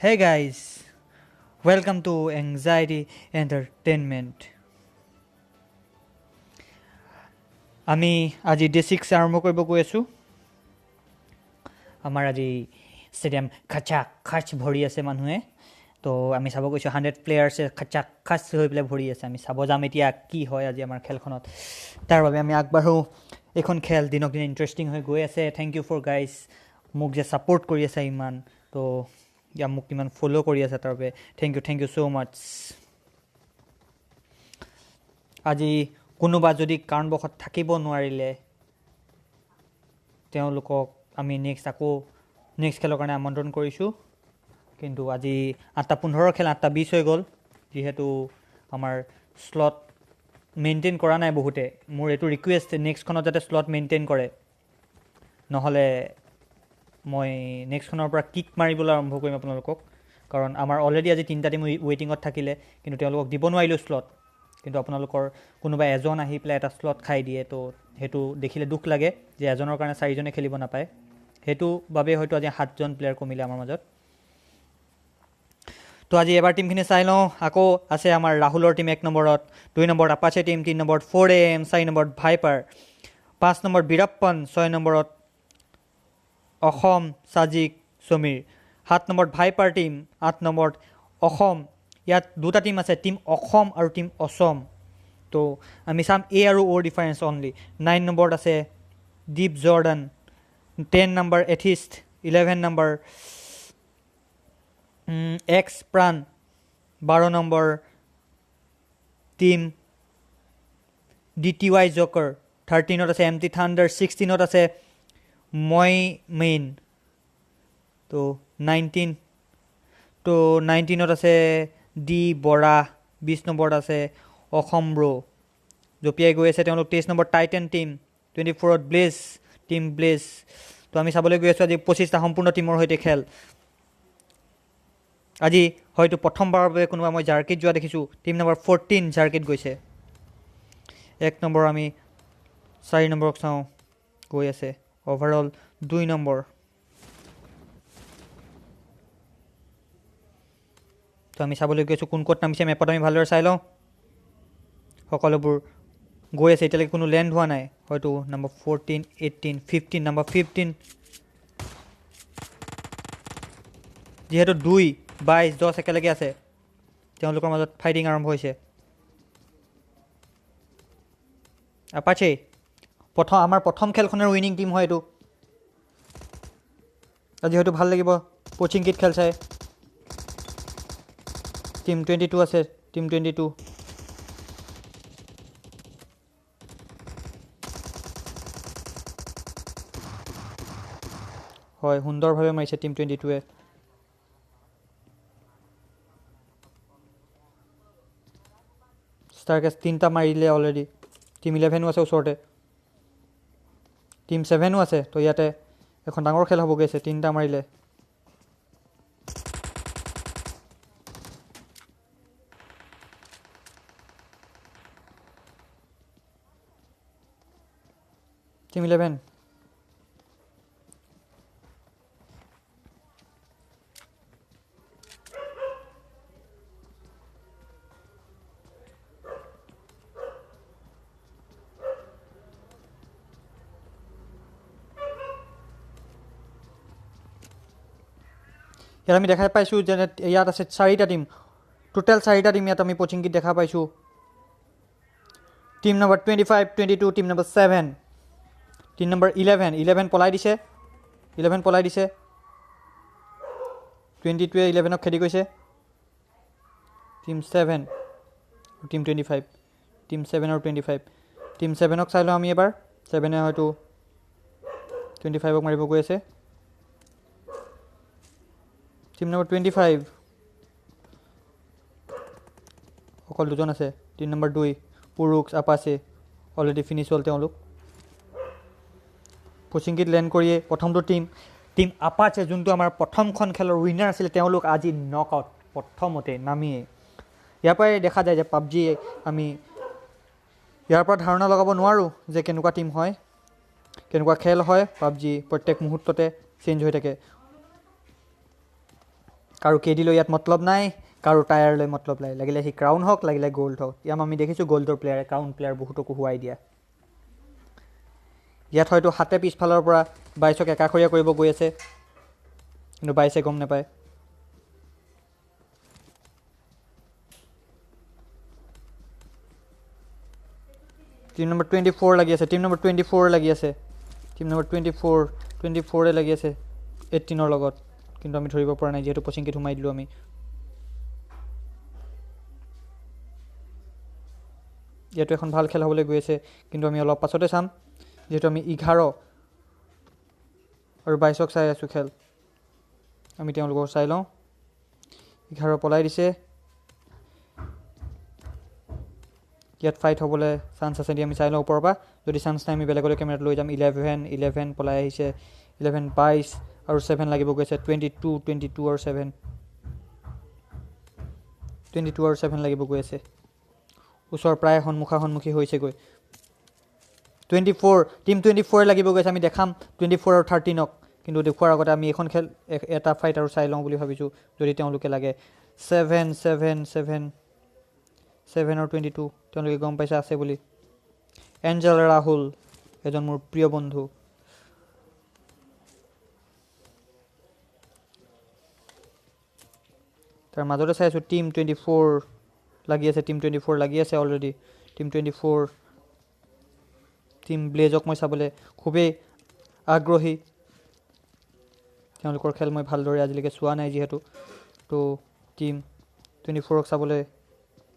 Hey guys, welcome to Anxiety Entertainment. আমি আজি day 6 আৰম্ভ কৰিব গৈ আছোঁ। আমাৰ আজি ষ্টেডিয়াম খাচা খাচ ভৰি আছে মানুহে। তো আমি চাব গৈছোঁ 100 প্লেয়াৰ্ছে খাচা খাচ হৈ পেলাই ভৰি আছে। আমি চাব যাম এতিয়া কি হয় আজি আমাৰ খেলখনত। তাৰ বাবে আমি আগবাঢ়োঁ। এইখন খেল দিনক দিনে ইণ্টাৰেষ্টিং হৈ গৈ আছে। থেংক ইউ ফৰ গাইজ, মোক যে ছাপোৰ্ট কৰি আছে ইমান। তো মোক ইমান ফ'ল' কৰি আছে তাৰ বাবে থেংক ইউ ছ' মাছ। আজি কোনোবা যদি কাৰণবশত থাকিব নোৱাৰিলে তেওঁলোকক আমি নেক্সট খেলৰ কাৰণে আমন্ত্ৰণ কৰিছোঁ। কিন্তু আজি 8:15 খেল 8:20 হৈ গ'ল, যিহেতু আমাৰ শ্লট মেইনটেইন কৰা নাই বহুতে। মোৰ এইটো ৰিকুৱেষ্ট, নেক্সটখনত যাতে শ্লট মেইনটেইন কৰে, নহ'লে মই নেক্সটখনৰ পৰা কিক মাৰিবলৈ আৰম্ভ কৰিম আপোনালোকক। কাৰণ আমাৰ অলৰেডি আজি 3টা টিম ৱেইটিঙত থাকিলে, কিন্তু তেওঁলোকক দিব নোৱাৰিলোঁ শ্লট। কিন্তু আপোনালোকৰ কোনোবা এজন আহি পেলাই এটা শ্লট খাই দিয়ে, তো সেইটো দেখিলে দুখ লাগে যে এজনৰ কাৰণে 4জনে খেলিব নাপায়। সেইটো বাবে হয়তো আজি 7জন প্লেয়াৰ কমিলে আমাৰ মাজত। তো আজি এবাৰ টিমখিনি চাই লওঁ। আকৌ আছে আমাৰ ৰাহুলৰ টিম 1 নম্বৰত, 2 নম্বৰত আপাচে টিম, 3 নম্বৰত 4AM, 4 নম্বৰত ভাইপাৰ, 5 নম্বৰত বীৰাপ্পন, 6 নম্বৰত অসম, সাজিক, সমীৰ, 7 নম্বৰত ভাইপাৰ টিম, 8 নম্বৰত অসম। ইয়াত দুটা টিম আছে, টিম অসম আৰু টিম অসম। তো আমি চাম এ আৰু অ'ৰ ডিফাৰেঞ্চ অনলি। 9 নম্বৰত আছে দীপ জৰ্ডান, 10 নম্বৰ এথিষ্ট, 11 নম্বৰ এক্স প্ৰাণ, 12 নম্বৰ টিম DTY জকাৰ, 13ত আছে এমটি থাণ্ডাৰ, 16ত আছে মই মেইন, তো 19ত আছে ডি বৰা, 20 নম্বৰত আছে অসম ব্ৰ' জঁপিয়াই গৈ আছে তেওঁলোক। 23 নম্বৰ টাইটেন টিম, 24ত টিম ব্লেজ। তো আমি চাবলৈ গৈ আছোঁ আজি 25টা সম্পূৰ্ণ টিমৰ সৈতে খেল। আজি হয়তো প্ৰথমবাৰৰ বাবে কোনোবা মই জাৰ্কিত যোৱা দেখিছোঁ। টিম নম্বৰ 14 জাৰ্কিত গৈছে। 1 নম্বৰ আমি 4 নম্বৰক চাওঁ, গৈ আছে অভাৰঅল 2 নম্বৰ। তো আমি চাবলৈ গৈ আছোঁ কোন ক'ত নামিছে মেপত, আমি ভালদৰে চাই লওঁ। সকলোবোৰ গৈ আছে, এতিয়ালৈকে কোনো লেণ্ড হোৱা নাই। হয়তো নম্বৰ 14, 18, 15, নম্বৰ 15, যিহেতু 2, 22, 10 একেলগে আছে, তেওঁলোকৰ মাজত ফাইটিং আৰম্ভ হৈছে। আপাচে আমাৰ প্ৰথম খেলখনৰ উইনিং টিম হয় এইটো। আজি হয়তো ভাল লাগিব কোচিং কিট খেল চাই। টিম 22 আছে, টিম 22। হয়, সুন্দৰভাৱে মাৰিছে টিম 22ৱে। ষ্টাৰকেছ 3টা মাৰিলে অলৰেডি। টিম 11ও আছে ওচৰতে, টিম 7ও আছে। তো ইয়াতে এখন ডাঙৰ খেল হ'বগৈ আছে, 3টা মাৰিলে। টিম 11 ইয়াত আমি দেখা পাইছোঁ যে ইয়াত আছে 4টা টিম, টোটেল 4টা টিম ইয়াত আমি কোচিং কিট দেখা পাইছোঁ। Team number 25, 22, team number 7, team number 11 পলাই দিছে। 22ৱে 11ক খেদি গৈছে। টিম 7 আৰু টিম 25, টিম 7 আৰু 25। টিম 7ক চাই লওঁ আমি এবাৰ। 7এ হয়তো 25ক মাৰিব গৈ আছে। টিম নম্বৰ 25 অকল 2জন আছে। টিম নম্বৰ 2 পুৰুক্স আপাচে, অলৰেডি ফিনিছ হ'ল তেওঁলোক। কোচিং কিট লেণ্ড কৰিয়ে প্ৰথমটো টিম আপাচে, যোনটো আমাৰ প্ৰথমখন খেলৰ উইনাৰ আছিলে, তেওঁলোক আজি নক আউট প্ৰথমতে নামিয়ে। ইয়াৰ পৰাই দেখা যায় যে পাবজি, আমি ইয়াৰ পৰা ধাৰণা লগাব নোৱাৰোঁ যে কেনেকুৱা টিম হয়, কেনেকুৱা খেল হয়। পাবজি প্ৰত্যেক মুহূৰ্ততে চেঞ্জ হৈ থাকে। কাৰো কেডি লৈ ইয়াত মতলব নাই, কাৰো টায়াৰ লৈ মতলব নাই, লাগিলে সি ক্ৰাউন হওক লাগিলে গ'ল্ড হওক। ইয়াত আমি দেখিছোঁ গ'ল্ডৰ প্লেয়াৰে ক্ৰাউন প্লেয়াৰ বহুতকো হুৱাই দিয়া। ইয়াত হয়তো হাতে পিছফালৰ পৰা 22ক একাষৰীয়া কৰিব গৈ আছে, কিন্তু 22এ গম নাপায়। টিম নম্বৰ 24 লাগি আছে, টিম নম্বৰ 24 লাগি আছে, টিম নম্বৰ 24 লাগি আছে 18ৰ লগত, কিন্তু আমি ধৰিব পৰা নাই যিহেতু পচিংকিত সোমাই দিলোঁ আমি। ইয়াতো এখন ভাল খেল হ'বলৈ গৈ আছে, কিন্তু আমি অলপ পাছতে চাম যিহেতু আমি 11 আৰু 22ক চাই আছোঁ খেল। আমি তেওঁলোকক চাই লওঁ। 11 পলাই দিছে, ইয়াত ফাইট হ'বলৈ চান্স আছে দি আমি চাই লওঁ ওপৰৰ পৰা। যদি চান্স নাই আমি বেলেগলৈ কেমেৰাত লৈ যাম। 11 পলাই আহিছে, 11 22 আৰু 7 লাগিব গৈছে, 22 আৰু 7 লাগিব গৈ আছে। ওচৰ প্ৰায় সন্মুখী হৈছেগৈ। 24 টিম 24 লাগিব গৈছে। আমি দেখাম 24 আৰু 13ক, কিন্তু দেখুৱাৰ আগতে আমি এইখন খেল এটা ফাইট আৰু চাই লওঁ বুলি ভাবিছোঁ যদি তেওঁলোকে লাগে। 7 আৰু 22 তেওঁলোকে গম পাইছে আছে বুলি। এঞ্জেল ৰাহুল এজন মোৰ প্ৰিয় বন্ধু। তাৰ মাজতে চাই আছোঁ টিম 24 লাগি আছে, অলৰেডি। টিম 24 টিম ব্লেজক মই চাবলৈ খুবেই আগ্ৰহী। তেওঁলোকৰ খেল মই ভালদৰে আজিলৈকে চোৱা নাই যিহেতু, তো টিম 24ক চাবলৈ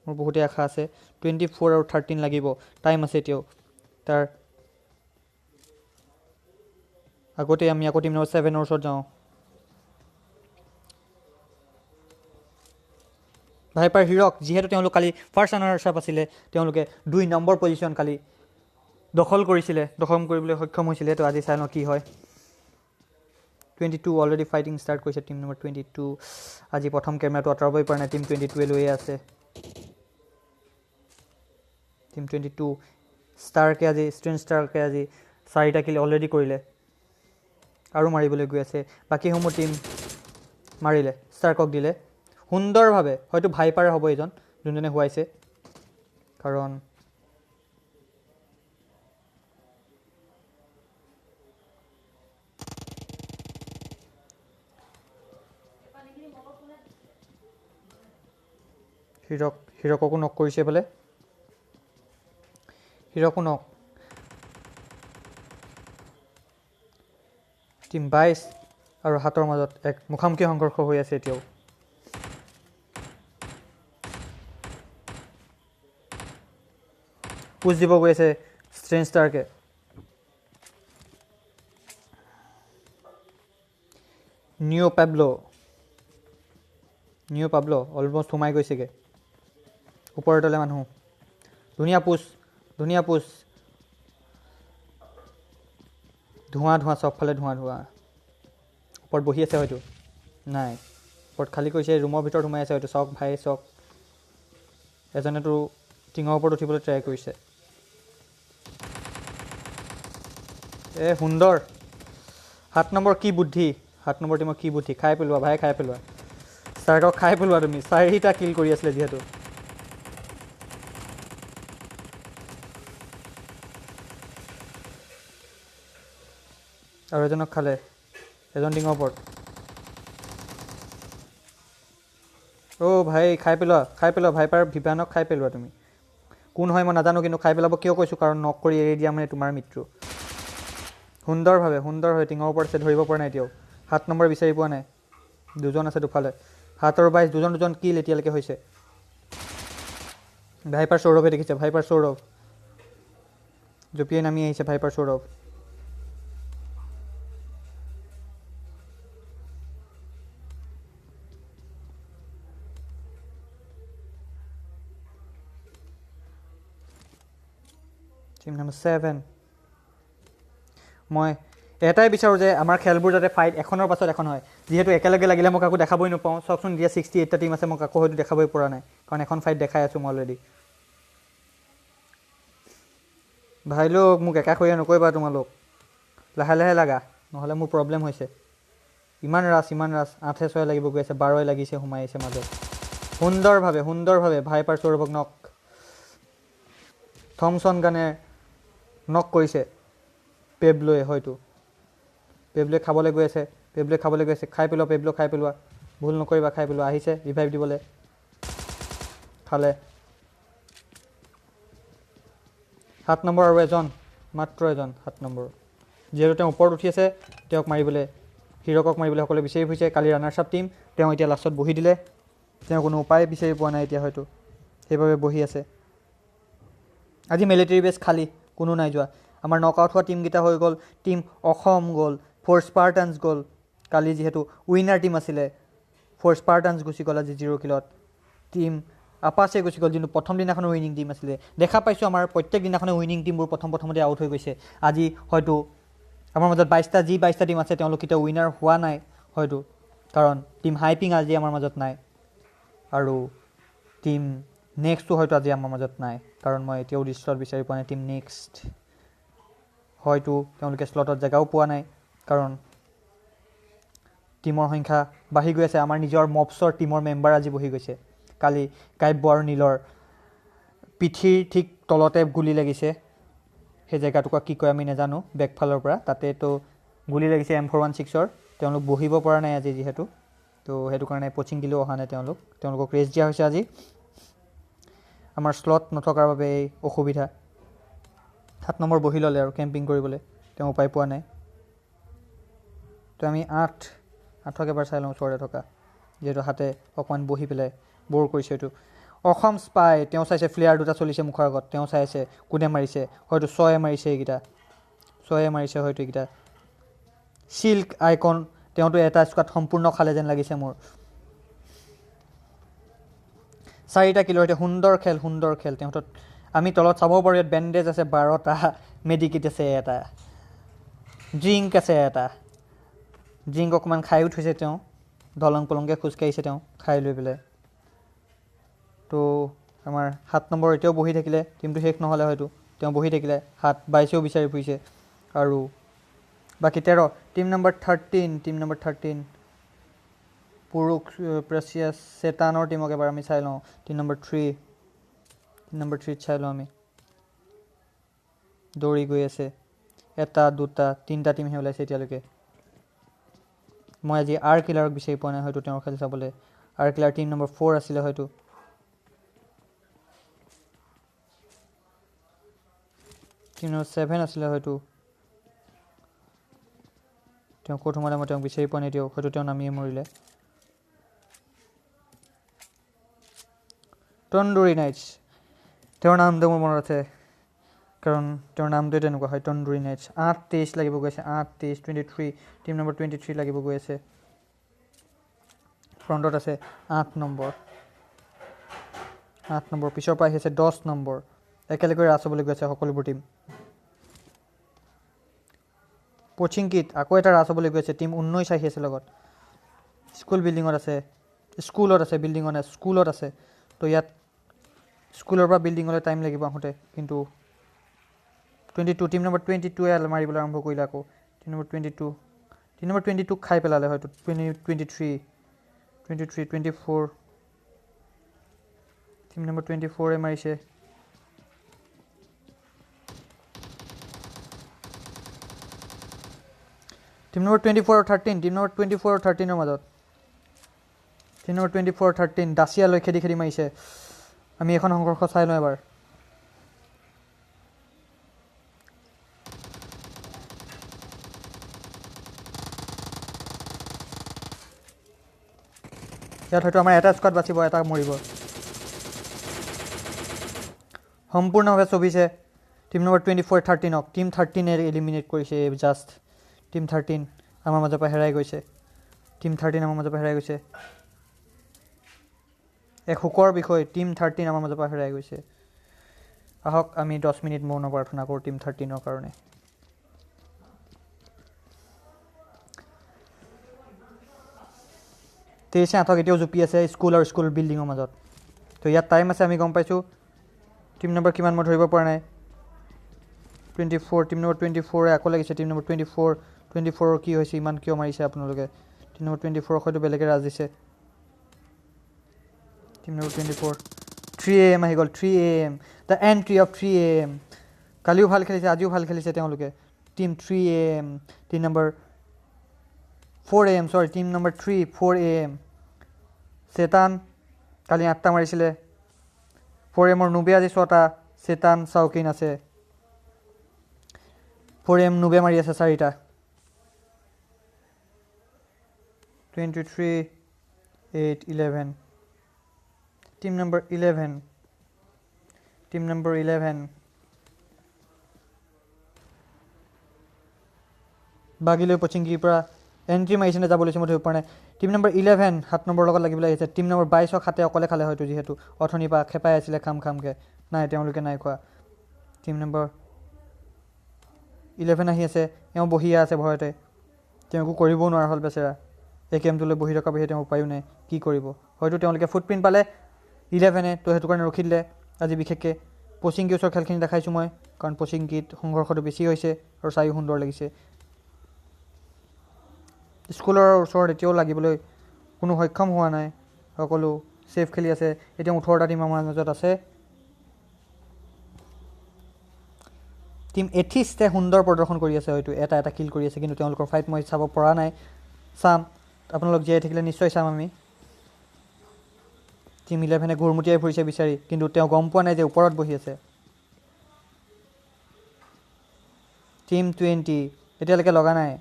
মোৰ বহুতেই আশা আছে। 24 আৰু 13 লাগিব, টাইম আছে এতিয়াও। তাৰ আগতে আমি আকৌ টিম নম্বৰ 7ৰ ওচৰত যাওঁ। ভাইপাৰ হিৰক, যিহেতু তেওঁলোক কালি ফাৰ্ষ্ট ৰানাৰ্ছ আপ আছিলে, তেওঁলোকে 2 নম্বৰ পজিশ্যন কালি দখল কৰিবলৈ সক্ষম হৈছিলে। তো আজি চাই লওঁ কি হয়। 22 অলৰেডি ফাইটিং ষ্টাৰ্ট কৰিছে টিম নম্বৰ 22। আজি প্ৰথম কেমেৰাটো আঁতৰাবই পৰা নাই, টিম 22 লৈয়ে আছে। টিম 22 ষ্ট্ৰেঞ্জ ষ্টাৰকে আজি 4টা কিল অলৰেডি কৰিলে আৰু মাৰিবলৈ গৈ আছে। বাকীসমূহ টিম মাৰিলে, ষ্টাৰ্কক দিলে সুন্দৰভাৱে। হয়তো ভাইপাৰে হ'ব এইজন যোনজনে হুৱাইছে, কাৰণ হিৰককো নক কৰিছে বোলে। হিৰকো নক। টিম 22 আৰু 7ৰ মাজত এক মুখামুখি সংঘৰ্ষ হৈ আছে এতিয়াও। পুজ দিব গৈ আছে ষ্ট্ৰেঞ্জ ষ্টাৰকে। নিঅ' পাব্লো অলমষ্ট সোমাই গৈছেগৈ ওপৰৰ তলে মানুহ। ধুনীয়া পুছ। ধোঁৱা চবফালে ধোঁৱা। ওপৰত বহি আছে হয়তো, নাই ওপৰত খালী কৰিছে, ৰুমৰ ভিতৰত সোমাই আছে হয়তো। চক ভাই চক, এজনেতো টিঙৰ ওপৰত উঠিবলৈ ট্ৰাই কৰিছে। সুন্দৰ। 7 নম্বৰ কি বুদ্ধি, 7 নম্বৰ টিমৰ কি বুদ্ধি। খাই পেলোৱা ভাই, খাই পেলোৱা ষ্টাৰ্কক, খাই পেলোৱা তুমি। 4টা কিল কৰি আছিলে যিহেতু। আৰু এজনক খালে, এজন টিঙৰ ওপৰত। ভাই খাই পেলোৱা ভাইপাৰ ভিভানক খাই পেলোৱা তুমি। কোন হয় মই নাজানো, কিন্তু খাই পেলাব কিয় কৈছোঁ, কাৰণ নক কৰি এৰি দিয়া মানে তোমাৰ মৃত্যু। সুন্দৰভাৱে টিঙৰ ওপৰত আছে, ধৰিব পৰা নাই এতিয়াও। 7 নম্বৰ বিচাৰি পোৱা নাই, দুজন আছে দুফালে। 7 আৰু 22 দুজন কিল এতিয়ালৈকে হৈছে। ভাইপাৰ সৌৰভে দেখিছে, জঁপিয়াই নামি আহিছে ভাইপাৰ সৌৰভ। Team number 7। মই এটাই বিচাৰোঁ যে আমাৰ খেলবোৰ যাতে ফাইট এখনৰ পাছত এখন হয়। যিহেতু একেলগে লাগিলে মই কাকো দেখাবই নাপাওঁ। চাওকচোন এতিয়া 68টা টিম আছে, মই কাকো হয়তো দেখাবই পৰা নাই, কাৰণ এখন ফাইট দেখাই আছোঁ মই অলৰেডি। ভাই লোক মোক একাষৰীয়া নকৰিবা তোমালোক, লাহে লাগা, নহ'লে মোৰ প্ৰব্লেম হৈছে। ইমান ৰাছ 8-6 লাগিব গৈ আছে 12 লাগিছে সোমাই আছে মাজত সুন্দৰভাৱে ভাইপাৰ সৌৰভক নক থমসন গানে নক কৰিছে পেবলোৱে হয়তো পেবলোৱে খাবলৈ গৈ আছে খাই পেলোৱা ভুল নকৰিবা খাই পেলোৱা আহিছে ৰিভাইভ দিবলৈ খালে 7 নম্বৰ আৰু মাত্ৰ এজন 7 নম্বৰ যিহেতু তেওঁ ওপৰত উঠি আছে তেওঁক মাৰিবলৈ হিৰকক মাৰিবলৈ সকলোৱে বিচাৰি ফুৰিছে কালি ৰানাৰ্ছ আপ টিম তেওঁ এতিয়া লাষ্টত বহি দিলে তেওঁ কোনো উপায় বিচাৰি পোৱা নাই এতিয়া হয়তো সেইবাবে বহি আছে আজি মিলিটাৰী বেছ খালী কোনো নাই যোৱা আমাৰ নক আউট হোৱা টিমকেইটা হৈ গ'ল টিম অসম গ'ল 4 স্পাৰ্টানছ গ'ল কালি যিহেতু উইনাৰ টিম আছিলে 4 স্পাৰ্টানছ গুচি গ'ল আজি 0 কিলত টিম আপাছে গুচি গ'ল যোনটো প্ৰথম দিনাখনৰ উইনিং টিম আছিলে দেখা পাইছোঁ আমাৰ প্ৰত্যেক দিনাখনে উইনিং টিমবোৰ প্ৰথমতে আউট হৈ গৈছে আজি হয়তো আমাৰ মাজত 22টা টিম আছে তেওঁলোক কেতিয়াও উইনাৰ হোৱা নাই হয়তো কাৰণ টিম হাইপিং আজি আমাৰ মাজত নাই আৰু টিম নেক্সটো হয়তো আজি আমাৰ মাজত নাই কাৰণ মই এতিয়াও দৃশ্যত বিচাৰি পোৱা নাই টিম নেক্সট হয়তো তেওঁলোকে স্লটত জেগাও পোৱা নাই কাৰণ টিমৰ সংখ্যা বাঢ়ি গৈ আছে আমাৰ নিজৰ মপছৰ টিমৰ মেম্বাৰ আজি বহি গৈছে কালি কাব্য আৰু নীলৰ পিঠিৰ ঠিক তলতে গুলি লাগিছে সেই জেগাটুকুৰা কি কয় আমি নাজানো বেকফালৰ পৰা তাতেতো গুলি লাগিছে M416ৰ তেওঁলোক বহিব পৰা নাই আজি যিহেতু তো সেইটো কাৰণে কোচিং দিলেও অহা নাই তেওঁলোকক ৰেষ্ট দিয়া হৈছে আজি আমাৰ স্লট নথকাৰ বাবে এই অসুবিধা 7 নম্বৰ বহি ল'লে আৰু কেম্পিং কৰিবলৈ তেওঁ উপায় পোৱা নাই তো আমি 8ক এবাৰ চাই লওঁ ওচৰতে থকা যিহেতু হাতে অকণমান বহি পেলাই বৰ কৰিছে এইটো অসম স্পাই তেওঁ চাইছে ফ্লেয়াৰ দুটা চলিছে মুখৰ আগত তেওঁ চাই আছে কোনে মাৰিছে হয়তো 6 মাৰিছে হয়তো এইকেইটা চিল্ক আইকন তেওঁতো এটা স্কোৱাড সম্পূৰ্ণ খালে যেন লাগিছে মোৰ 4টা কিলৰ সৈতে সুন্দৰ খেল তেওঁহঁতৰ আমি তলত চাব পাৰোঁ ইয়াত বেণ্ডেজ আছে 12টা মেডিকিট আছে এটা ড্ৰিংক আছে এটা ড্ৰিংক অকণমান খায়ো থৈছে তেওঁ দলং পলংকৈ খোজকাঢ়িছে তেওঁ খাই লৈ পেলাই তো আমাৰ 7 নম্বৰ এতিয়াও বহি থাকিলে টিমটো শেষ নহ'লে হয়তো তেওঁ বহি থাকিলে 22ও বিচাৰি ফুৰিছে আৰু বাকী 13 টিম নম্বৰ 13 পুৰুষ প্ৰেচিয়াছ চেতানৰ টিমক এবাৰ আমি চাই লওঁ টিম নম্বৰ 3 চাই লওঁ আমি দৌৰি গৈ আছে 1 2 3টা টিমহে ওলাইছে এতিয়ালৈকে মই আজি আৰ কিলাৰক বিচাৰি পোৱা নাই হয়তো তেওঁৰ খেল চাবলৈ আৰ কিলাৰ টিম নম্বৰ 4 আছিলে হয়তো টিম নম্বৰ 7 আছিলে হয়তো তেওঁ ক'ত সোমালে মই তেওঁক বিচাৰি পোৱা নাই দিয়ক হয়তো তেওঁ নামিয়ে মৰিলে তন্দুৰী নাইটছ তেওঁৰ নামটো মোৰ মনত আছে কাৰণ তেওঁৰ নামটোৱে তেনেকুৱা হয় তন্দুৰী নাইটছ 8-23 লাগিব গৈ আছে 8-23 টিম নম্বৰ 23 লাগিব গৈ আছে ফ্ৰণ্টত আছে 8 নম্বৰ পিছৰ পৰা আহি আছে 10 নম্বৰ একেলগে ৰাছ হ'বলৈ গৈ আছে সকলোবোৰ টিম কোচিং কিট আকৌ এটা ৰাছ হ'বলৈ গৈ আছে টিম 19 আহি আছে লগত স্কুলত আছে তো ইয়াত স্কুলৰ পৰা বিল্ডিঙলৈ টাইম লাগিব আহোঁতে কিন্তু 22 টিম নম্বৰ 22 মাৰিবলৈ আৰম্ভ কৰিলে আকৌ টিম নম্বৰ 22 খাই পেলালে হয়তো 23 24 টিম নম্বৰ 24 মাৰিছে টিম নম্বৰ 24 আৰু 13 মাজত টিম নম্বৰ 24 13 দাচিয়ালৈ খেদি মাৰিছে আমি এখন সংঘৰ্ষ চাই লওঁ এবাৰ ইয়াত হয়তো আমাৰ এটা স্কোৱাড বাচিব এটা মৰিব সম্পূৰ্ণভাৱে চবিছে টিম নম্বৰ 24 13ক টিম 13 এলিমিনেট কৰিছে জাষ্ট টিম 13 আমাৰ মাজৰ পৰা হেৰাই গৈছে এক সুখৰ বিষয় টিম 13 আমাৰ মাজৰ পৰা হেৰাই গৈছে আহক আমি 10 মিনিট মৌন প্ৰাৰ্থনা কৰোঁ টিম 13ৰ কাৰণে তেইছে আঠক এতিয়াও জুপি আছে স্কুল বিল্ডিঙৰ মাজত তো ইয়াত টাইম আছে আমি গম পাইছোঁ টিম নম্বৰ কিমান মই ধৰিব পৰা নাই 24 টিম নম্বৰ 24 আকৌ লাগিছে টিম নম্বৰ 24 কি হৈছে ইমান কিয় মাৰিছে আপোনালোকে টিম নম্বৰ 24 হয়তো বেলেগে ৰাজ দিছে টিম নম্বৰ 24 3 AM আহি গ'ল 3 AM the entry of 3 AM কালিও ভাল খেলিছে আজিও ভাল খেলিছে তেওঁলোকে team 3 AM team number 4 AM চৰি টিম নম্বৰ 3 4 AM চেতান কালি 8টা মাৰিছিলে 4 AM ৰ 90 আজি 6টা চেতান চাউকিন আছে 4 AM 90 মাৰি আছে 4টা 23 8 11 টিম নম্বৰ 11 বাগিলৈ পচিংগিৰ পৰা এণ্ট্ৰি মাৰিছেনে যাব লৈছে মই ধৰিব পৰা নাই টিম নম্বৰ 11 7 নম্বৰ লগত লাগিবলৈ আহিছে টিম নম্বৰ 22 হাতে অকলে খালে হয়তো যিহেতু অথনি পৰা খেপাই আছিলে খামকে নাই তেওঁলোকে নাই খোৱা টিম নম্বৰ 11 আহি আছে এওঁ বহিয়া আছে ভয়তে তেওঁকো কৰিবও নোৱাৰা হ'ল বেচেৰা এই গেমটোলৈ বহি থকা বাহিৰে তেওঁ উপায়ো নাই কি কৰিব হয়তো তেওঁলোকে ফুটপ্ৰিণ্ট পালে 11 তো সেইটো কাৰণে ৰখি দিলে আজি বিশেষকৈ পচিংগি ওচৰৰ খেলখিনি দেখাইছোঁ মই কাৰণ পচিংগিত সংঘৰ্ষটো বেছি হৈছে আৰু চাইও সুন্দৰ লাগিছে স্কুলৰ ওচৰত এতিয়াও লাগিবলৈ কোনো সক্ষম হোৱা নাই সকলো ছেফ খেলি আছে এতিয়া 18টা টিম আমাৰ মাজত আছে টিম এথিষ্টে সুন্দৰ প্ৰদৰ্শন কৰি আছে হয়তো এটা কিল কৰি আছে কিন্তু তেওঁলোকৰ ফাইট মই চাব পৰা নাই চাম আপোনালোক জীয়াই থাকিলে নিশ্চয় চাম আমি টিম 11 ঘূৰমুটিয়াই ফুৰিছে বিচাৰি কিন্তু তেওঁ গম পোৱা নাই যে ওপৰত বহি আছে টিম 20 এতিয়ালৈকে লগা নাই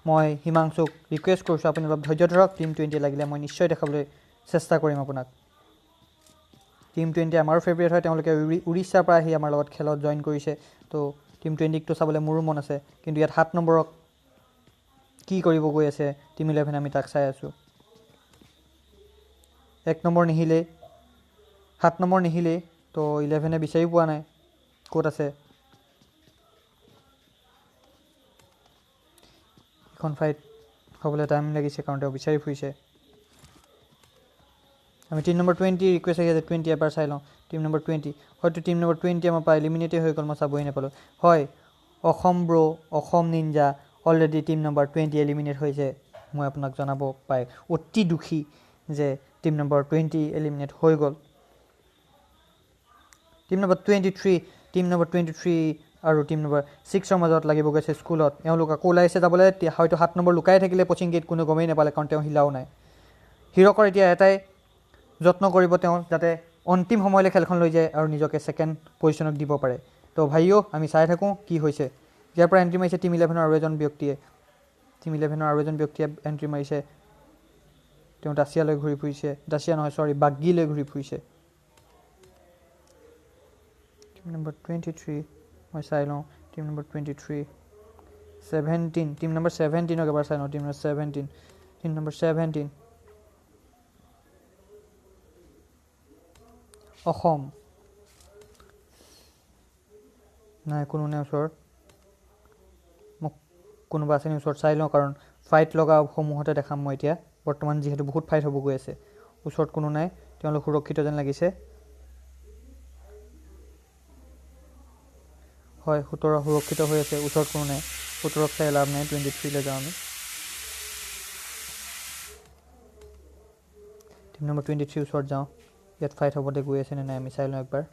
মই হিমাংশুক ৰিকুৱেষ্ট কৰিছোঁ আপুনি অলপ ধৈৰ্য ধৰক টিম 20 লাগিলে মই নিশ্চয় দেখাবলৈ চেষ্টা কৰিম আপোনাক টিম 20 আমাৰো ফেভৰেট হয় তেওঁলোকে উৰিষ্যাৰ পৰা আহি আমাৰ লগত খেলত জইন কৰিছে তো টিম 20টো চাবলৈ মোৰো মন আছে কিন্তু ইয়াত 7 নম্বৰক কি কৰিব গৈ আছে টিম 11 আমি তাক চাই আছোঁ 1 নম্বৰ নিহিলে 7 নম্বৰ নিহিলে তো 11 বিচাৰি পোৱা নাই ক'ত আছে এখন ফাইট হ'বলৈ টাইম লাগিছে কাৰণ তেওঁ বিচাৰি ফুৰিছে আমি টিম নম্বৰ 20 ৰিকুৱেষ্ট আহি আছে 20 এবাৰ চাই লওঁ টিম নম্বৰ 20 হয়তো টিম নম্বৰ 20 আমাৰ পৰা এলিমিনেটেই হৈ গ'ল মই চাবই নাপালোঁ হয় Assam ninja already team number 20 eliminate হৈছে মই আপোনাক জনাব পাই অতি দুখী যে টিম নম্বৰ 20 এলিমিনেট হৈ গ'ল টিম নম্বৰ 23 আৰু টিম নম্বৰ 6ৰ মাজত লাগিব গৈছে স্কুলত এওঁলোক আকৌ ওলাইছে যাবলৈ হয়তো 7 নম্বৰ লুকাই থাকিলে পচিং গেট কোনো গমেই নাপালে কাৰণ তেওঁ হিলাও নাই হিৰকৰ এতিয়া এটাই যত্ন কৰিব তেওঁ যাতে অন্তিম সময়লৈ খেলখন লৈ যায় আৰু নিজকে ছেকেণ্ড পজিশ্যনত দিব পাৰে তো ভাইও আমি চাই থাকোঁ কি হৈছে ইয়াৰ পৰা এণ্ট্ৰি মাৰিছে টিম 11ৰ আৰু এজন ব্যক্তিয়ে এণ্ট্ৰি মাৰিছে তেওঁ দাচিয়ালৈ ঘূৰি ফুৰিছে বাগ্গীলৈ ঘূৰি ফুৰিছে টিম নম্বৰ 23 মই চাই লওঁ টিম নম্বৰ 23 17 টিম নম্বৰ 17ক এবাৰ চাই লওঁ টিম নম্বৰ 17 অসম নাই কোনো নাই ওচৰত মোক কোনোবা আছে নি ওচৰত চাই লওঁ কাৰণ ফাইট লগা সমূহতে দেখাম মই এতিয়া বৰ্তমান যিহেতু বহুত ফাইট হ'ব গৈ আছে ওচৰত কোনো নাই তেওঁলোক সুৰক্ষিত যেন লাগিছে হয় 17 সুৰক্ষিত হৈ আছে ওচৰত কোনো নাই 17ক চাই লাভ নাই 23লৈ যাওঁ আমি টিম নম্বৰ 23 ওচৰত যাওঁ ইয়াত ফাইট হ'বতে গৈ আছে নে নাই আমি চাই লওঁ একবাৰ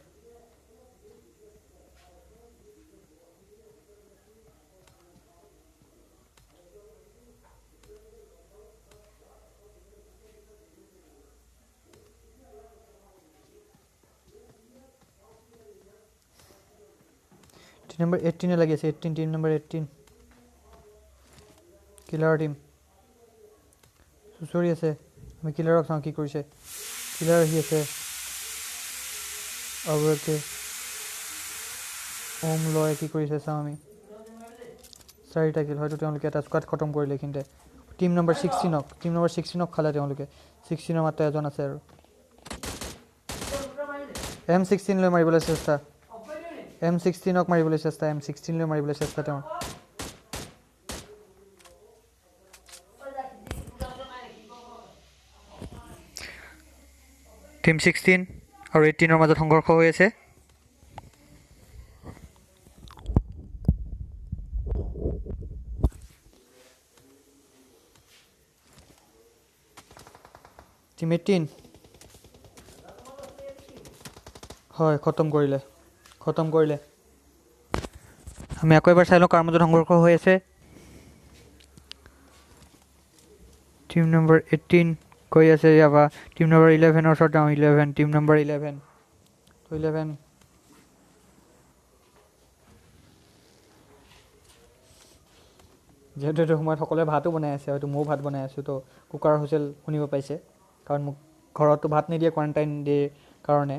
টিম নম্বৰ 18 লাগি আছে টিম নম্বৰ 18 কিলাৰ টিম চুচৰি আছে আমি কিলাৰক চাওঁ কি কৰিছে কিলাৰ আহি আছে আৰু একে লয় কি কৰিছে চাওঁ আমি 4টা কিল হয়তো তেওঁলোকে এটা স্কোৱাড খতম কৰিলে এইখিনিতে টিম নম্বৰ 16ক খালে তেওঁলোকে 16ৰ মাত্ৰ এজন আছে আৰু M16 লৈ মাৰিবলৈ চেষ্টা M16ক মাৰিবলৈ চেষ্টা M16 লৈ মাৰিবলৈ চেষ্টা তেওঁৰ টিম 16 আৰু 18ৰ মাজত সংঘৰ্ষ হৈ আছে টিম 18 হয় খতম কৰিলে আমি আকৌ এবাৰ চাই লওঁ কাৰ মাজত সংঘৰ্ষ হৈ আছে টিম নম্বৰ 18 কৈ আছে ইয়াবা টিম নম্বৰ 11 ওচৰত যাওঁ 11 টিম নম্বৰ 11 যিহেতু এইটো সময়ত সকলোৱে ভাতো বনাই আছে হয়তো ময়ো ভাত বনাই আছোঁ তো কুকাৰৰ হুইচেল শুনিব পাইছে কাৰণ মোক ঘৰতো ভাত নিদিয়ে কোৱাৰেণ্টাইন ডেৰ কাৰণে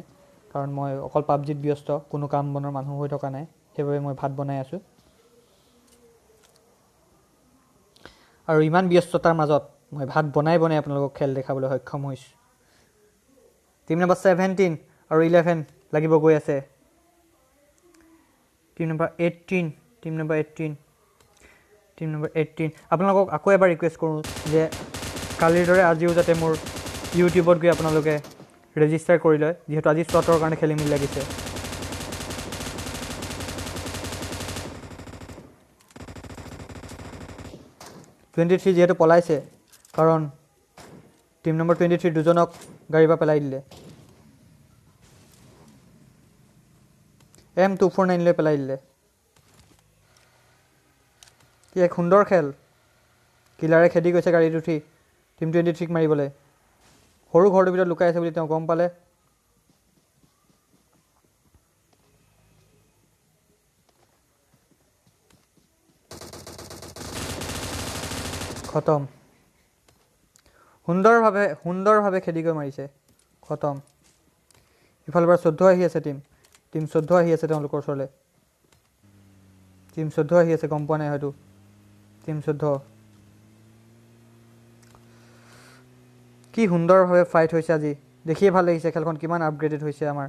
কাৰণ মই অকল পাবজিত ব্যস্ত কোনো কাম বনৰ মানুহ হৈ থকা নাই সেইবাবে মই ভাত বনাই আছোঁ আৰু ইমান ব্যস্ততাৰ মাজত মই ভাত বনাই আপোনালোকক খেল দেখাবলৈ সক্ষম হৈছোঁ টিম নম্বৰ 17 আৰু 11 লাগিব গৈ আছে টিম নম্বৰ 18 আপোনালোকক আকৌ এবাৰ ৰিকুৱেষ্ট কৰোঁ যে কালিৰ দৰে আজিও যাতে মোৰ ইউটিউবত গৈ আপোনালোকে ৰেজিষ্টাৰ কৰি লয় যিহেতু আজি শ্লটৰ কাৰণে খেলি মেলি লাগিছে (23) যিহেতু পলাইছে কাৰণ টিম নম্বৰ 23 দুজনক গাড়ীৰ পৰা পেলাই দিলে M249 লৈ পেলাই দিলে কি এক সুন্দৰ খেল কিলাৰে খেদি গৈছে গাড়ীত উঠি টিম 23ক মাৰিবলৈ সৰু ঘৰটোৰ ভিতৰত লুকাই আছে বুলি তেওঁ গম পালে খতম সুন্দৰভাৱে খেদি গৈ মাৰিছে খতম ইফালৰ পৰা 14 আহি আছে টিম 14 আহি আছে তেওঁলোকৰ ওচৰলৈ টিম 14 আহি আছে গম পোৱা নাই হয়তো টিম 14 কি সুন্দৰভাৱে ফাইট হৈছে আজি দেখিয়ে ভাল লাগিছে খেলখন কিমান আপগ্ৰেডেড হৈছে আমাৰ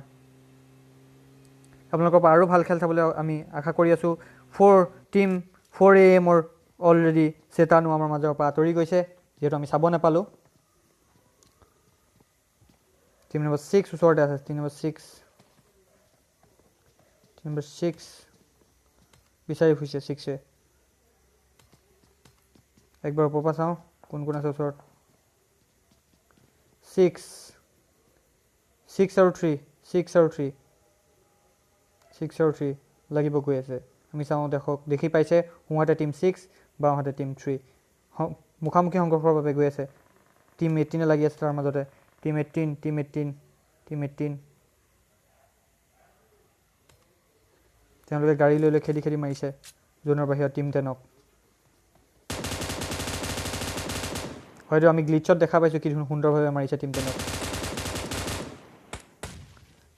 আপোনালোকৰ পৰা আৰু ভাল খেল চাবলৈ আমি আশা কৰি আছোঁ টিম 4AM ৰ অলৰেডি চেতানো আমাৰ মাজৰ পৰা আঁতৰি গৈছে যিহেতু আমি চাব নাপালোঁ টিম নম্বৰ 6 ওচৰতে আছে টিম নম্বৰ 6 বিচাৰি ফুৰিছে 6এ একবাৰ ওপৰৰ পৰা চাওঁ কোন আছে ওচৰত 6 আৰু 3 লাগিব গৈ আছে আমি চাওঁ দেখি পাইছে সোঁহাতে টিম 6 বাওঁহাতে টিম 3 মুখামুখি সংঘৰ্ষৰ বাবে গৈ আছে টিম 18 লাগি আছে তাৰ মাজতে টিম 18 তেওঁলোকে গাড়ী লৈ খেদি মাৰিছে জোনৰ বাহিৰত টিম 10ক হয়তো আমি গ্লিচত দেখা পাইছোঁ কি সুন্দৰভাৱে মাৰিছে টিম 10ক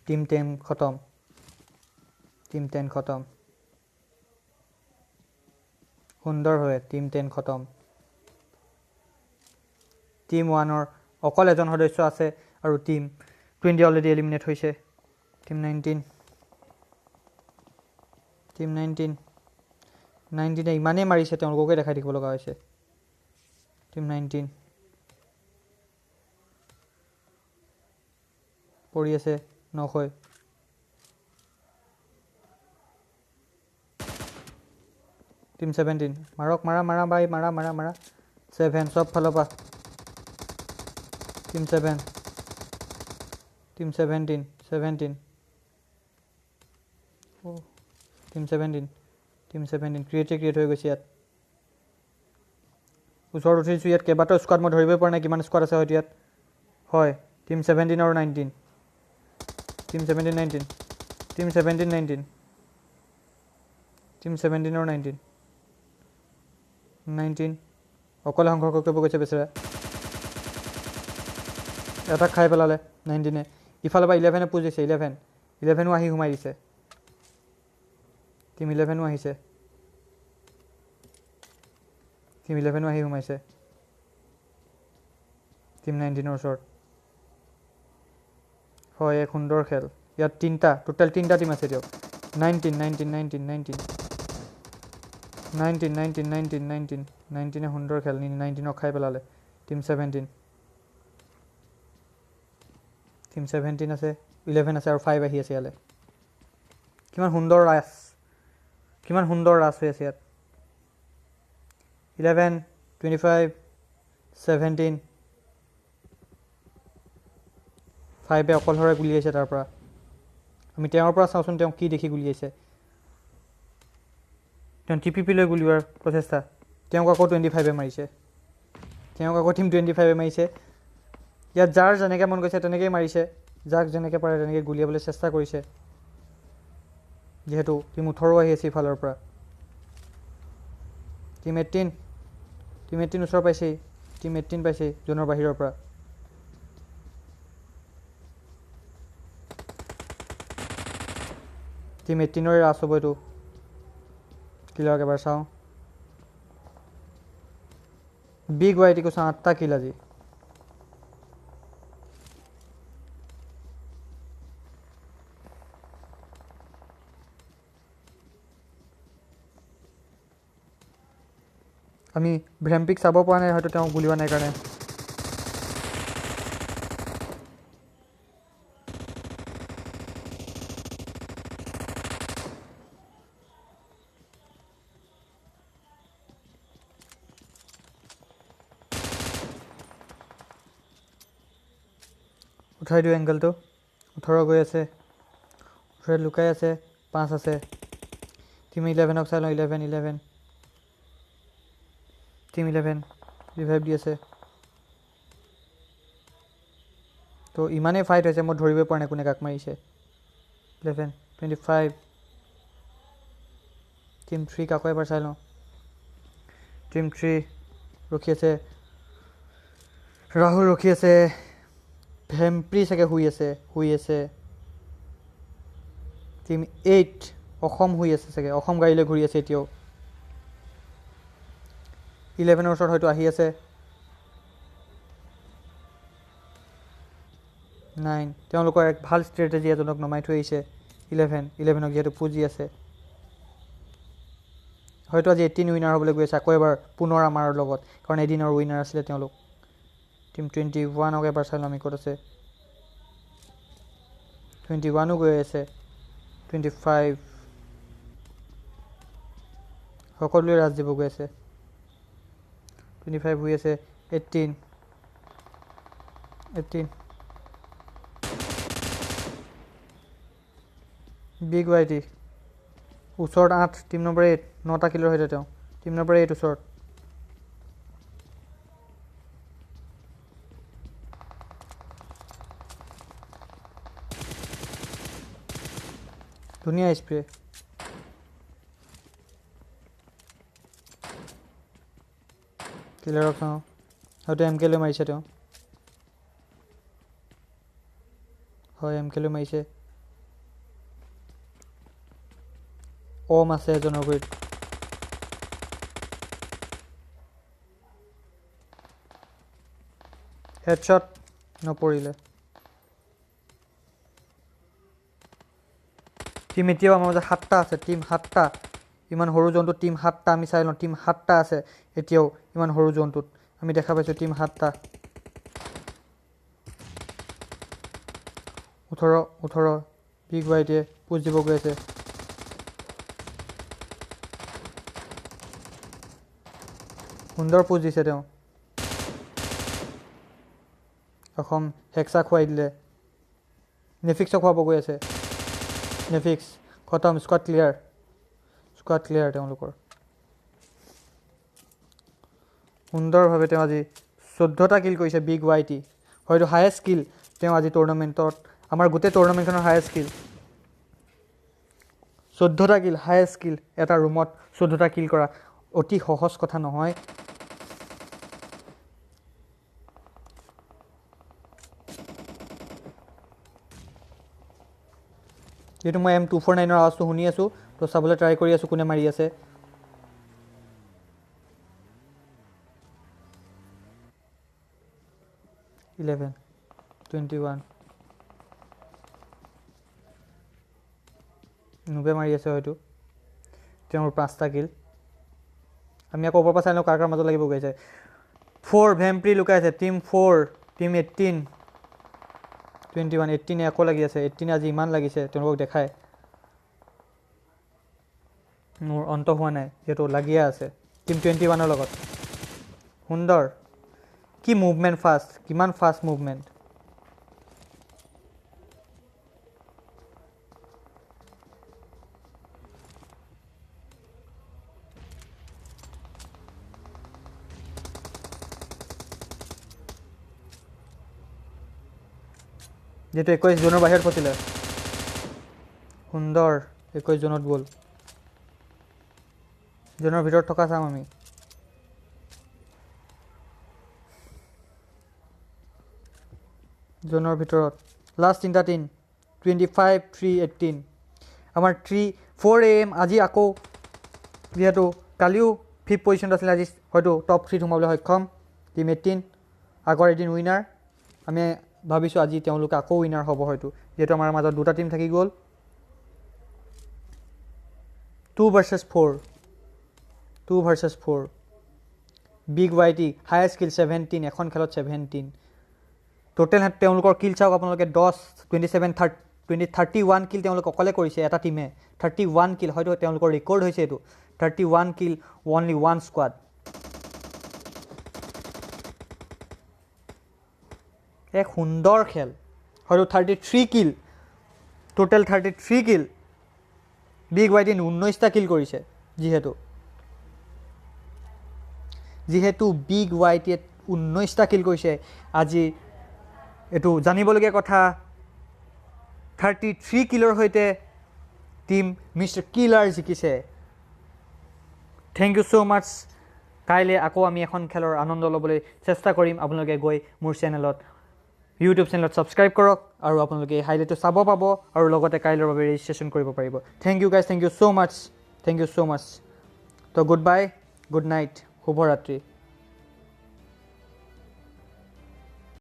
টিম 10 খতম সুন্দৰভাৱে টিম 10 খতম টিম 1ৰ অকল এজন সদস্য আছে আৰু টিম 20 অলৰেডি এলিমিনেট হৈছে টিম 19 ইমানেই মাৰিছে তেওঁলোককে দেখাই থাকিব লগা হৈছে টিম 19 পৰি আছে নখৈ টিম 17 মাৰক মাৰা বাই মাৰা 7 চব ফালৰ পৰা টিম 17 টিম 17 ক্ৰিয়েট হৈ গৈছে ইয়াত ওচৰত উঠিছোঁ ইয়াত কেইবাটাও স্কোৱাড মই ধৰিবই পৰা নাই কিমান স্কোৱাড আছে হয়তো ইয়াত হয় টিম 17 আৰু 19 টিম 17 আৰু 19 অকলে সংঘৰ্ষ কৰিব গৈছে বেচেৰা এটা খাই পেলালে 19 ইফালৰ পৰা 11 পুজ দিছে 11ও আহি সোমাই দিছে টিম 11ও আহিছে টিম 11ও আহি সোমাইছে টিম 19ৰ ওচৰত হয় এক সুন্দৰ খেল ইয়াত টোটেল তিনিটা টিম আছে দিয়ক 19 সুন্দৰ খেল 19ক খাই পেলালে টিম 17 আছে 11 আছে আৰু 5 আহি আছে ইয়ালৈ কিমান সুন্দৰ ৰাছ হৈ আছে ইয়াত 11 25 17 5 অকলহৰে গুলিয়াইছে তাৰ পৰা আমি তেওঁৰ পৰা চাওঁচোন তেওঁ কি দেখি গুলিয়াইছে তেওঁ টিপিপি লৈ গুলিওৱাৰ প্ৰচেষ্টা তেওঁক আকৌ 25 মাৰিছে তেওঁক আকৌ টিম 25 মাৰিছে ইয়াত যাৰ যেনেকৈ মন গৈছে তেনেকেই মাৰিছে যাক যেনেকৈ পাৰে তেনেকৈ গুলিয়াবলৈ চেষ্টা কৰিছে যিহেতু টিম 18 আহি আছে ইফালৰ পৰা টিম 18 ওচৰ পাইছেই টিম 18 পাইছেই জোনৰ বাহিৰৰ পৰা টিম 18ৰে ৰাছ হ'ব এইটো কিলক এবাৰ চাওঁ বিগ ৱাইটিকো চাওঁ 8টা কিল আজি আমি ভ্ৰেম্পিক চাব পৰা নাই হয়তো তেওঁ গুলিওৱা নাই কাৰণে উঠাই দিওঁ এংগলটো 18 গৈ আছে উঠাই লুকাই আছে 5 আছে টিম 11ক চাই লওঁ 11 টিম 11 ৰিভাইভ দি আছে তো ইমানেই ফাইট হৈছে মই ধৰিবই পৰা নাই কোনে কাক মাৰিছে 11 25 টিম 3 কাকো এবাৰ চাই লওঁ টিম 3 ৰখি আছে ৰাহুল ৰখি আছে ভেম্প্ৰি চাগে শুই আছে টিম 8 অসম শুই আছে চাগে অসম গাড়ীলৈ ঘূৰি আছে এতিয়াও 11ৰ ওচৰত হয়তো আহি আছে 9 তেওঁলোকৰ এক ভাল ষ্ট্ৰেটেজি এজনক নমাই থৈ আহিছে 11ক যিহেতু পুজি আছে হয়তো আজি 18 উইনাৰ হ'বলৈ গৈ আছে আকৌ এবাৰ পুনৰ আমাৰ লগত কাৰণ এদিনৰ উইনাৰ আছিলে তেওঁলোক টিম 21ক এবাৰ চাই লওঁ আমি ক'ত আছে 21ও গৈ আছে 25 সকলোৱে ৰাজ দিব গৈ আছে 25 হৈ আছে 18 বিগ ৱাইটি ওচৰত 8 টিম নম্বৰ 8 9টা কিলৰ সৈতে তেওঁ টিম নম্বৰ 8 ওচৰত ধুনীয়া স্প্ৰে কিলাৰক চাওঁ হয়তো এম কে লৈ মাৰিছে তেওঁ হয় এম কে লৈ মাৰিছে ওম আছে এজনৰ গুৰিত হেডশ্বট নপৰিলে টিম এতিয়াও আমাৰ মাজত 7টা আছে টিম 7টা ইমান সৰু জোনটোত টিম 7টা আমি চাই লওঁ টিম 7টা আছে এতিয়াও ইমান সৰু জোনটোত আমি দেখা পাইছোঁ টিম 7টা 18 বিগ ৱাইটিয়ে পুজ দিব গৈ আছে সুন্দৰ পুজ দিছে তেওঁ অসম হেক্সা খুৱাই দিলে নেফিক্সক খুৱাব গৈ আছে নেফিক্স খতম স্কোৱাড ক্লিয়াৰ তেওঁলোকৰ সুন্দৰভাৱে তেওঁ আজি 14টা কিল কৰিছে বিগ ৱাইটি হয়তো হায়েষ্ট কিল তেওঁ আজি টুৰ্ণামেণ্টত আমাৰ গোটেই টুৰ্ণামেণ্টখনৰ হায়েষ্ট কিল 14টা কিল হায়েষ্ট কিল এটা ৰুমত 14টা কিল কৰা অতি সহজ কথা নহয় যিহেতু মই M249ৰ আৱাজটো শুনি আছোঁ তো চাবলৈ ট্ৰাই কৰি আছোঁ কোনে মাৰি আছে ইলেভেন 21 নুবে মাৰি আছে হয়তো তেওঁৰ 5টা কিল আমি আকৌ ওপৰৰ পৰা চাই লওঁ কাৰ মাজত লাগিব গৈছে 4 ভেম্প্ৰি লুকাই আছে টিম 4 টিম 18 21 18 আকৌ লাগি আছে 18 আজি ইমান লাগিছে তেওঁলোকক দেখায় মোৰ অন্ত হোৱা নাই যিহেতু লাগিয়ে আছে টিম 21ৰ লগত সুন্দৰ কি মুভমেণ্ট ফাষ্ট কিমান ফাষ্ট মুভমেণ্ট যেহেতু 21 জোনৰ বাহিৰত পছিলে সুন্দৰ 21 জোনত গ'ল জোনৰ ভিতৰত থকা চাম আমি জোনৰ ভিতৰত লাষ্ট তিনটা টিম 25 3 18 আমাৰ 4 AM আজি আকৌ যেহেতু কালিও 5th পজিশ্যনত আছিল আজি হয়তো টপ 3 সোমাবলৈ সক্ষম টিম 18 আগৰ এদিন উইনাৰ আমি ভাবিছোঁ আজি তেওঁলোক আকৌ উইনাৰ হ'ব হয়তো যেহেতু আমাৰ মাজত দুটা টিম থাকি গ'ল 2 versus 4 বিগ ৱাইটি হাইয়েষ্ট কিল 17 এখন খেলত 17 টোটেল তেওঁলোকৰ কিল চাওক আপোনালোকে 31 কিল তেওঁলোক অকলে কৰিছে এটা টিমে 31 কিল হয়তো তেওঁলোকৰ ৰেকৰ্ড হৈছে এইটো 31 কিল অনলি ওৱান স্কোৱাড এক সুন্দৰ খেল হয়তো 33 কিল টোটেল 33 কিল বিগ ৱাইটি 19টা কিল কৰিছে যিহেতু বিগ ৱাইটিয়ে 19টা কিল কৰিছে আজি এইটো জানিবলগীয়া কথা 33 কিলৰ সৈতে টিম মিষ্টাৰ কিলাৰ জিকিছে থেংক ইউ ছ' মাছ কাইলৈ আকৌ আমি এখন খেলৰ আনন্দ ল'বলৈ চেষ্টা কৰিম আপোনালোকে গৈ মোৰ চেনেলত ইউটিউব চেনেলত ছাবস্ক্ৰাইব কৰক আৰু আপোনালোকে হাইলাইটটো চাব পাব আৰু লগতে কাইলৈৰ বাবে ৰেজিষ্ট্ৰেশ্যন কৰিব পাৰিব thank you guys thank you so' much তো গুড বাই গুড নাইট শুভৰাত্ৰি